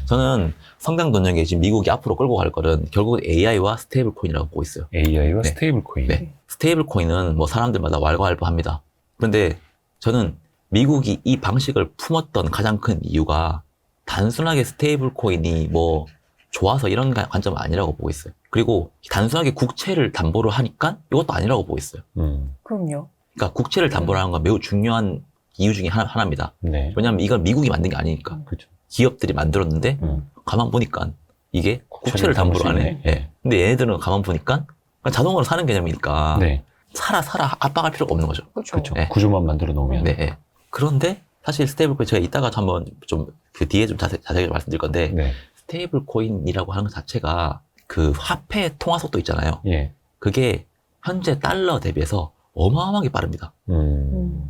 저는 성장 동력에 지금 미국이 앞으로 끌고 갈 거는 결국은 AI와 스테이블 코인이라고 보고 있어요. AI와 네. 스테이블 코인. 네. 스테이블 코인은 뭐 사람들마다 왈가왈부합니다. 그런데 저는 미국이 이 방식을 품었던 가장 큰 이유가 단순하게 스테이블 코인이 뭐 좋아서 이런 관점은 아니라고 보고 있어요. 그리고 단순하게 국채를 담보로 하니까 이것도 아니라고 보고 있어요. 그럼요. 그러니까 국채를 담보로 하는 건 매우 중요한 이유 중에 하나입니다. 네. 왜냐하면 이건 미국이 만든 게 아니니까. 그렇죠. 기업들이 만들었는데 가만 보니까 이게 국채를 담보로 하네. 예. 근데 얘네들은 가만 보니까 그냥 자동으로 사는 개념이니까 네. 사라 압박할 필요가 없는 거죠. 그렇죠. 네. 구조만 만들어 놓으면. 네. 예. 그런데 사실 스테이블 코인 제가 이따가 한번 좀 그 뒤에 좀 자세하게 말씀드릴 건데 네. 스테이블 코인이라고 하는 것 자체가 그 화폐 통화 속도 있잖아요. 예. 그게 현재 달러 대비해서 어마어마하게 빠릅니다.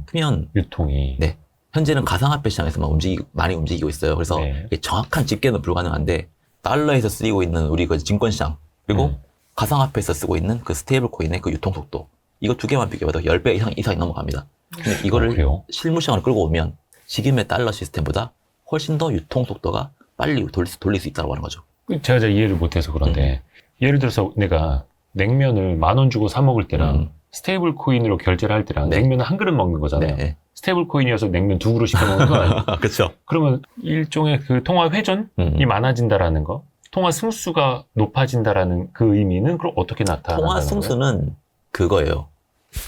그러면 유통이. 네. 현재는 가상화폐 시장에서만 많이 움직이고 있어요. 그래서 네. 이게 정확한 집계는 불가능한데 달러에서 쓰이고 있는 우리 그 증권 시장 그리고 가상화폐에서 쓰고 있는 그 스테이블 코인의 그 유통 속도 이거 두 개만 비교해도 10배 이상이 넘어갑니다. 근데 이거를 그래요? 실무 시장으로 끌고 오면 지금의 달러 시스템보다 훨씬 더 유통 속도가 빨리 돌릴 수 있다고 하는 거죠. 제가 잘 이해를 못해서 그런데 예를 들어서 내가 냉면을 10,000원 주고 사 먹을 때랑 스테이블 코인으로 결제를 할 때랑 네. 냉면을 한 그릇 먹는 거잖아요. 네. 스테이블 코인이어서 냉면 2그릇 시켜 먹는 거 아니에요? 그렇죠. 그러면 일종의 그 통화 회전이 많아진다라는 거, 통화 승수가 높아진다라는 그 의미는 그럼 어떻게 나타나는 통화 거예요? 승수는 그거예요.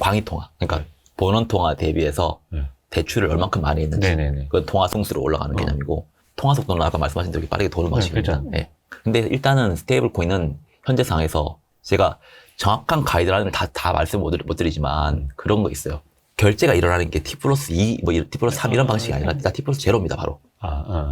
광의 통화. 그러니까 본원 통화 대비해서 대출을 얼만큼 많이 했는지 네네네. 그건 통화 승수로 올라가는 개념이고 통화 속도는 아까 말씀하신 대로 빠르게 도는 방식입니다. 그렇죠. 네. 근데 일단은 스테이블 코인은 현재 상황에서 제가 정확한 가이드라인을 다 말씀 못 드리지만 그런 거 있어요. 결제가 일어나는 게 T 플러스 2, 뭐 T 플러스 3 이런 방식이 아니라 일단 T 플러스 제로입니다, 바로.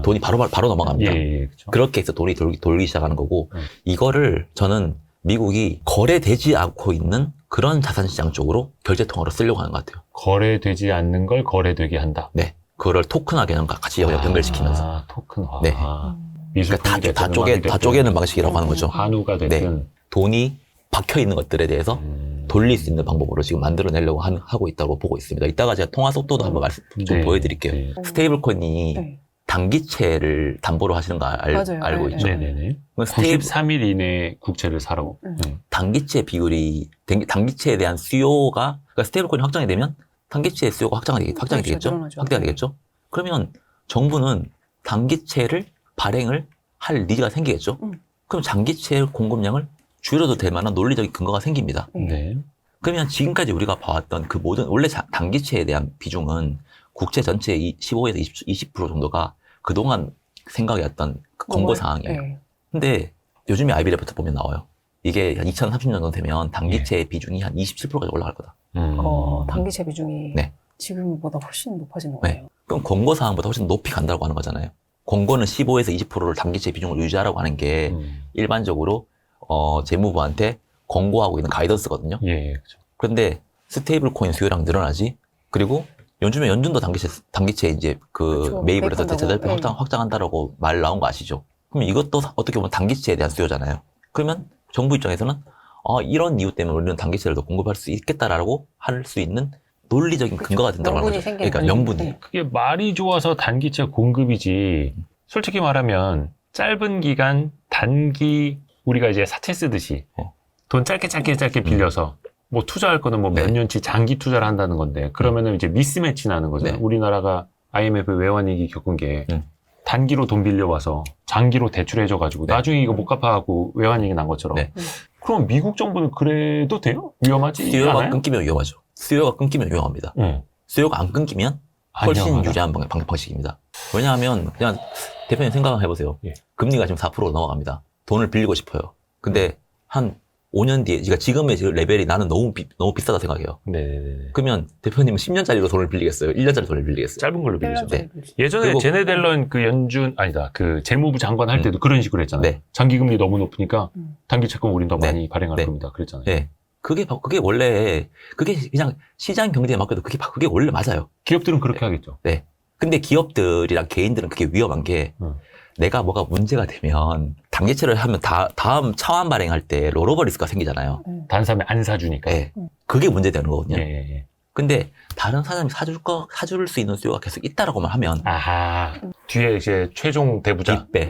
돈이 바로 넘어갑니다. 그렇죠. 그렇게 해서 돈이 돌기 시작하는 거고, 이거를 저는 미국이 거래되지 않고 있는 그런 자산시장 쪽으로 결제통화로 쓰려고 하는 것 같아요. 거래되지 않는 걸 거래되게 한다. 네. 그거를 토큰화 개념과 같이 연결시키면서. 토큰화. 네. 미술품이 그러니까 됐든 다 쪼개는 방식이라고 하는 거죠. 한우가 됐든. 네. 돈이 박혀 있는 것들에 대해서 돌릴 수 있는 방법으로 지금 만들어내려고 하고 있다고 보고 있습니다. 이따가 제가 통화 속도도 한번 좀 보여드릴게요. 네. 스테이블 코인이 네. 단기채를 담보로 하시는 거 알고 네. 있죠? 네네네. 스테이블 93일 이내에 국채를 사라고. 단기채 비율이 단기채에 대한 수요가 그러니까 스테이블 코인이 확장이 되면 단기채의 수요가 확장이 되겠죠? 늘어나죠. 확대가 되겠죠? 그러면 정부는 단기채를 발행을 할 니즈가 생기겠죠? 그럼 장기채 공급량을 줄여도 될 만한 논리적인 근거가 생깁니다. 네. 그러면 지금까지 우리가 봐왔던 그 모든 원래 단기채에 대한 비중은 국채 전체의 15에서 20% 정도가 그동안 생각이었던 그 권고 사항이에요. 네. 근데 요즘에 아이비레포트 보면 나와요. 이게 한 2030년 정도 되면 단기채의 비중이 한 27%까지 올라갈 거다. 단기채 비중이 네. 지금보다 훨씬 높아지는 네. 거예요. 그럼 권고 사항보다 훨씬 높이 간다고 하는 거잖아요. 권고는 15에서 20%를 단기채 비중을 유지하라고 하는 게 일반적으로 재무부한테 권고하고 있는 가이던스거든요. 예, 그렇죠. 그런데 스테이블 코인 수요량 늘어나지. 그리고 요즘에 연준도 단기채 이제 그렇죠. 매입을 해서 매입한다고. 대체달러 확장한다라고 말 나온 거 아시죠? 그럼 이것도 어떻게 보면 단기채에 대한 수요잖아요. 그러면 정부 입장에서는 이런 이유 때문에 우리는 단기채를 더 공급할 수 있겠다라고 할 수 있는 논리적인 근거가 된다고 하는 거죠. 그러니까 명분이. 네. 그게 말이 좋아서 단기채 공급이지. 솔직히 말하면 짧은 기간 단기 우리가 이제 사채 쓰듯이 돈 짧게 빌려서 뭐 투자할 거는 뭐 몇 년치 장기 투자를 한다는 건데 그러면은 이제 미스매치 나는 거죠. 네. 우리나라가 IMF 외환위기 겪은 게 단기로 돈 빌려와서 장기로 대출해줘가지고 나중에 이거 못 갚아하고 외환위기 난 것처럼. 네. 그럼 미국 정부는 그래도 돼요? 위험하지 수요가 않아요? 끊기면 위험하죠. 수요가 끊기면 위험합니다. 수요가 안 끊기면 훨씬 위험하다. 유리한 방식입니다. 왜냐하면 그냥 대표님 생각을 해보세요. 예. 금리가 지금 4%로 넘어갑니다. 돈을 빌리고 싶어요. 근데 한 5년 뒤에, 그러니까 지금의 레벨이 나는 너무 비싸다 생각해요. 네네네. 그러면 대표님은 10년짜리로 돈을 빌리겠어요? 1년짜리 돈을 빌리겠어요? 짧은 걸로 빌리죠. 네. 예전에 그리고- 제네드 앨런 그 그 재무부 장관 할 때도 그런 식으로 했잖아요. 네. 장기금리 너무 높으니까 단기 채권 우린 더 네. 많이 발행할 네. 겁니다. 그랬잖아요. 네. 그게 원래, 그게 그냥 시장 경제에 맡겨도 그게 원래 맞아요. 기업들은 그렇게 하겠죠. 네. 근데 기업들이랑 개인들은 그게 위험한 게 내가 뭐가 문제가 되면 단기채를 하면 다음 차환 발행할 때 롤오버 리스크가 생기잖아요. 단삼에 안 사주니까. 네. 그게 문제되는 거거든요. 예. 근데 다른 사람이 사줄 수 있는 수요가 계속 있다라고만 하면 아하. 뒤에 이제 최종 대부자. 뒷배,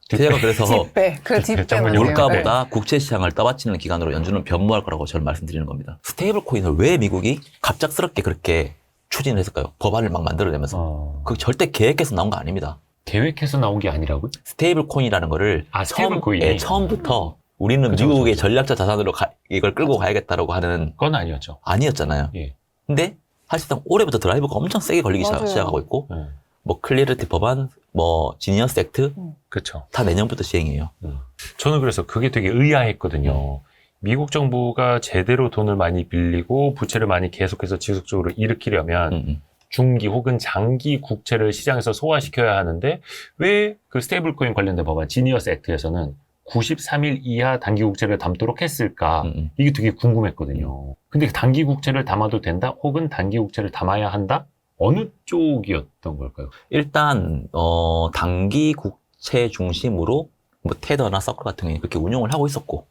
제가 그래서 뒷배. 그 뒷배 장모님 맞아요. 물가보다 국채 시장을 떠받치는 기간으로 연준은 변모할 거라고 저는 말씀드리는 겁니다. 스테이블 코인을 왜 미국이 갑작스럽게 그렇게 추진을 했을까요? 법안을 막 만들어내면서. 그거 절대 계획해서 나온 거 아닙니다. 계획해서 나온 게 아니라고요? 스테이블 코인이라는 거를 스테이블 코인이. 처음부터 우리는 그죠, 미국의 그죠. 전략적 자산으로 이걸 끌고 가야겠다라고 하는 그건 아니었죠. 아니었잖아요. 예. 근데 사실상 올해부터 드라이브가 엄청 세게 걸리기 맞아요. 시작하고 있고 예. 뭐 클리어리티 법안, 뭐 지니어스 액트 그렇죠. 다 내년부터 시행이에요. 저는 그래서 그게 되게 의아했거든요. 미국 정부가 제대로 돈을 많이 빌리고 부채를 많이 계속해서 지속적으로 일으키려면 중기 혹은 장기 국채를 시장에서 소화시켜야 하는데 왜 그 스테이블코인 관련된 법안 지니어스 액트에서는 93일 이하 단기 국채를 담도록 했을까? 이게 되게 궁금했거든요. 근데 단기 국채를 담아도 된다? 혹은 단기 국채를 담아야 한다? 어느 쪽이었던 걸까요? 일단 단기 국채 중심으로 뭐 테더나 서클 같은 경우에 그렇게 운용을 하고 있었고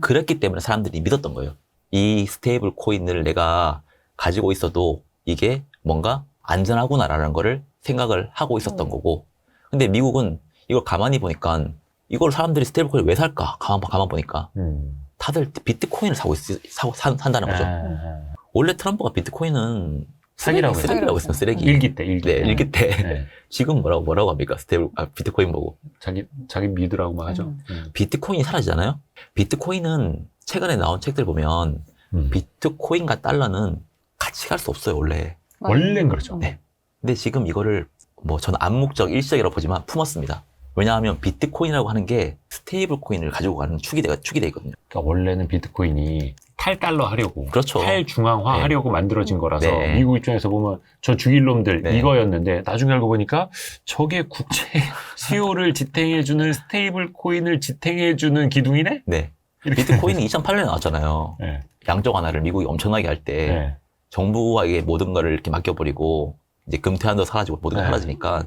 그랬기 때문에 사람들이 믿었던 거예요. 이 스테이블 코인을 내가 가지고 있어도 이게 뭔가 안전하구나라는 거를 생각을 하고 있었던 거고 근데 미국은 이걸 가만히 보니까 이걸 사람들이 스테이블 코인을 왜 살까? 가만 보니까 다들 비트코인을 산다는 거죠. 원래 트럼프가 비트코인은 사기라고 쓰레기라고 했어요. 쓰레기. 일기 때. 네, 일기 때. 네. 지금 뭐라고 합니까? 비트코인 보고. 자기 믿으라고만 하죠. 비트코인이 사라지잖아요? 비트코인은 최근에 나온 책들 보면 비트코인과 달러는 같이 갈 수 없어요, 원래. 원래는 그렇죠. 네. 근데 지금 이거를 뭐 저는 암묵적 일시적이라고 보지만 품었습니다. 왜냐하면 비트코인이라고 하는 게 스테이블 코인을 가지고 가는 축이 돼 있거든요. 그러니까 원래는 비트코인이 탈달러 하려고, 그렇죠. 탈중앙화 네. 하려고 만들어진 거라서 네. 미국 입장에서 보면 저 죽일 놈들 네. 이거였는데 나중에 알고 보니까 저게 국채 수요를 지탱해주는 스테이블 코인을 지탱해주는 기둥이네? 네. 이렇게. 비트코인이 2008년에 나왔잖아요. 네. 양적 완화를 미국이 엄청나게 할 때 네. 정부에게 모든 거를 이렇게 맡겨버리고 이제 금태환도 사라지고 모든 게 네. 사라지니까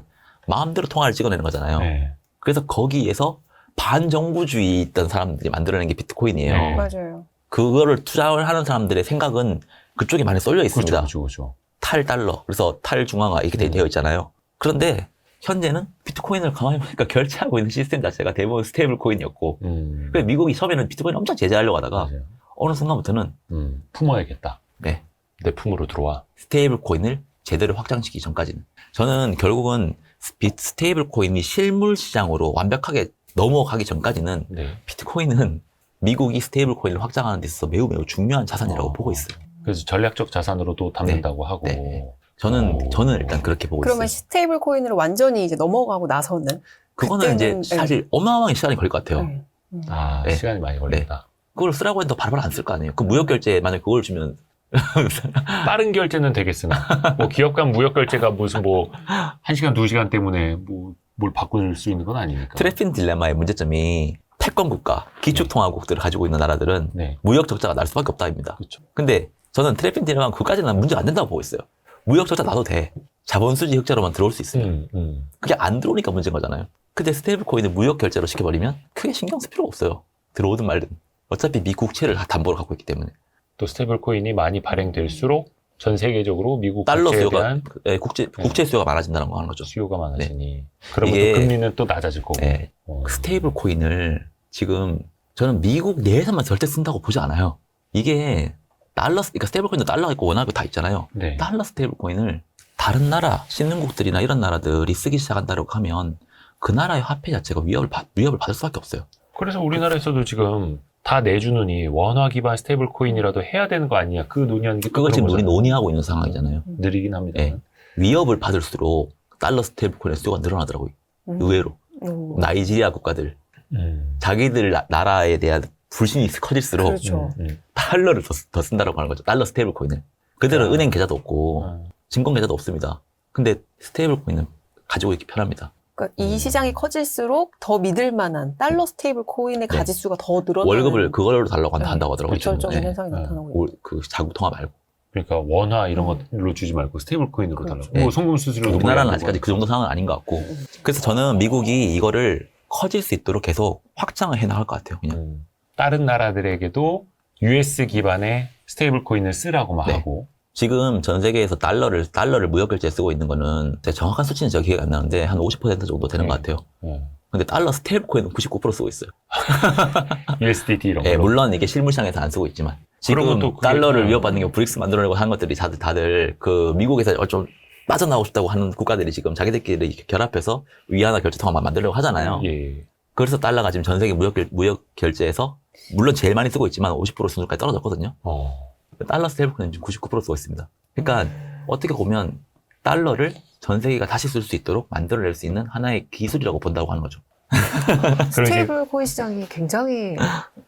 마음대로 통화를 찍어내는 거잖아요. 네. 그래서 거기에서 반정부주의 있던 사람들이 만들어낸 게 비트코인이에요. 네. 맞아요. 그거를 투자를 하는 사람들의 생각은 그쪽에 많이 쏠려 있습니다. 그렇죠. 탈달러, 그래서 탈중앙화 이렇게 되어 있잖아요. 그런데 현재는 비트코인을 가만히 보니까 결제하고 있는 시스템 자체가 대부분 스테이블 코인이었고 그래서 미국이 처음에는 비트코인 엄청 제재하려고 하다가 맞아요. 어느 순간부터는 품어야겠다. 네, 내 품으로 들어와. 스테이블 코인을 제대로 확장시키기 전까지는 저는 결국은 스테이블 코인이 실물 시장으로 완벽하게 넘어가기 전까지는 네. 비트코인은 미국이 스테이블 코인을 확장하는 데 있어서 매우 중요한 자산이라고 보고 있어요. 그래서 전략적 자산으로도 담는다고 하고. 네. 저는 일단 그렇게 보고 그러면 있어요. 스테이블 코인으로 완전히 이제 넘어가고 나서는 그거는 이제 그때는, 사실 어마어마하게 시간이 걸릴 것 같아요. 네. 네. 시간이 많이 걸린다. 그걸 쓰라고 해도 바로바로 안 쓸 거 아니에요. 그 무역 결제에 만약 그걸 주면 빠른 결제는 되겠으나, 뭐 기업 간 무역 결제가 무슨 뭐 1시간, 2시간 때문에 뭐 뭘 바꿀 수 있는 건 아니니까. 트래핀 딜레마의 문제점이 패권 국가, 기축통화국들을 가지고 있는 나라들은 네. 무역 적자가 날 수밖에 없다입니다. 그렇죠. 근데 저는 트래핀 딜레마는 그까지는 문제가 안 된다고 보고 있어요. 무역 적자 나도 돼. 자본수지 흑자로만 들어올 수 있으면. 그게 안 들어오니까 문제인 거잖아요. 근데 스테이블 코인을 무역 결제로 시켜버리면 크게 신경 쓸 필요가 없어요. 들어오든 말든. 어차피 미 국채를 다 담보로 갖고 있기 때문에. 또 스테이블 코인이 많이 발행될수록 전 세계적으로 미국 달러 국채에 수요가, 대한 국채 수요가 많아진다는 거 하는 거죠. 수요가 많아지니. 그러면 이게- 또 금리는 또 낮아질 거고. 네. 스테이블 코인을 지금 저는 미국 내에서만 절대 쓴다고 보지 않아요. 이게 그러니까 스테이블 코인도 달러가 있고 원화가 다 있잖아요. 네. 달러 스테이블 코인을 다른 나라, 신흥국들이나 이런 나라들이 쓰기 시작한다고 하면 그 나라의 화폐 자체가 위협을 받을 수밖에 없어요. 그래서 우리나라에서도 지금 다 내주느니 원화 기반 스테이블 코인이라도 해야 되는 거 아니냐. 그 논의하는 게 그걸 지금 그런 우리 거잖아요. 논의하고 있는 상황이잖아요. 느리긴 합니다. 네. 위협을 받을수록 달러 스테이블 코인의 수요가 늘어나더라고요. 의외로. 나이지리아 국가들, 자기들 나라에 대한 불신이 커질수록 그렇죠. 달러를 더 쓴다라고 하는 거죠. 달러 스테이블 코인을. 그들은 아. 은행 계좌도 없고 증권 계좌도 없습니다. 근데 스테이블 코인은 가지고 있기 편합니다. 그러니까 이 시장이 커질수록 더 믿을 만한 달러 스테이블 코인의 네. 가지수가 더 늘어나는 월급을 그걸로 달라고 네. 한다고 하더라고요. 결정적인 네. 현상이 나타나고 있는 그 자국 통화 말고. 그러니까 원화 이런 걸로 주지 말고 스테이블 코인으로 그렇죠. 달라고. 네. 뭐 송금 수수료도 우리나라는 거의 안 아직까지 내고. 그 정도 상황은 아닌 것 같고. 그래서 저는 미국이 이거를 커질 수 있도록 계속 확장을 해 나갈 것 같아요. 그냥. 다른 나라들에게도 US 기반의 스테이블 코인을 쓰라고만 네. 하고. 지금 전 세계에서 달러를 무역 결제에 쓰고 있는 거는 제가 정확한 수치는 제가 기억이 안 나는데 한 50% 정도 되는 네. 것 같아요. 근데 달러 스테이블 코인은 99% 쓰고 있어요. USDT 이런 예, 걸로. 물론 이게 실물상에서 안 쓰고 있지만 지금 그런 것도 그게 달러를 그냥- 위협받는 게 브릭스 만들어내고 한 것들이 다들 그 미국에서 좀 빠져나오고 싶다고 하는 국가들이 지금 자기들끼리 결합해서 위안화 결제 통화만 만들려고 하잖아요. 예. 그래서 달러가 지금 전 세계 무역 결제에서 물론 제일 많이 쓰고 있지만 50% 수준까지 떨어졌거든요. 달러 스테이블 코인은 지금 99% 쓰고 있습니다. 그러니까 어떻게 보면 달러를 전 세계가 다시 쓸 수 있도록 만들어낼 수 있는 하나의 기술이라고 본다고 하는 거죠. 스테이블 코인 시장이 굉장히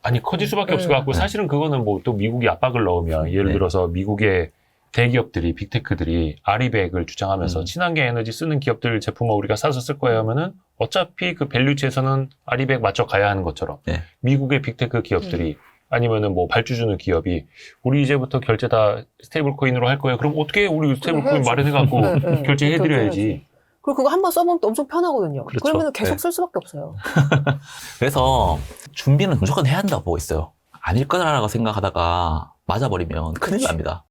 아니 커질 수밖에 네. 없을 것 같고 사실은 그거는 뭐 또 미국이 압박을 넣으면 예를 네. 들어서 미국의 대기업들이 빅테크들이 아리백을 주장하면서 친환경 에너지 쓰는 기업들 제품을 우리가 사서 쓸 거예요 하면은 어차피 그 밸류체에서는 아리백 맞춰 가야 하는 것처럼 네. 미국의 빅테크 기업들이 아니면은 뭐 발주 주는 기업이 우리 이제부터 결제 다 스테이블 코인으로 할 거예요. 그럼 어떻게 우리 스테이블 코인 해야지. 마련해 갖고 네, 네. 결제해드려야지. 그리고 그거 한번 써보면 또 엄청 편하거든요. 그렇죠. 그러면 계속 네. 쓸 수밖에 없어요. 그래서 준비는 무조건 해야 한다고 보고 있어요. 아닐 거라고 생각하다가 맞아버리면 큰일 그렇지. 납니다.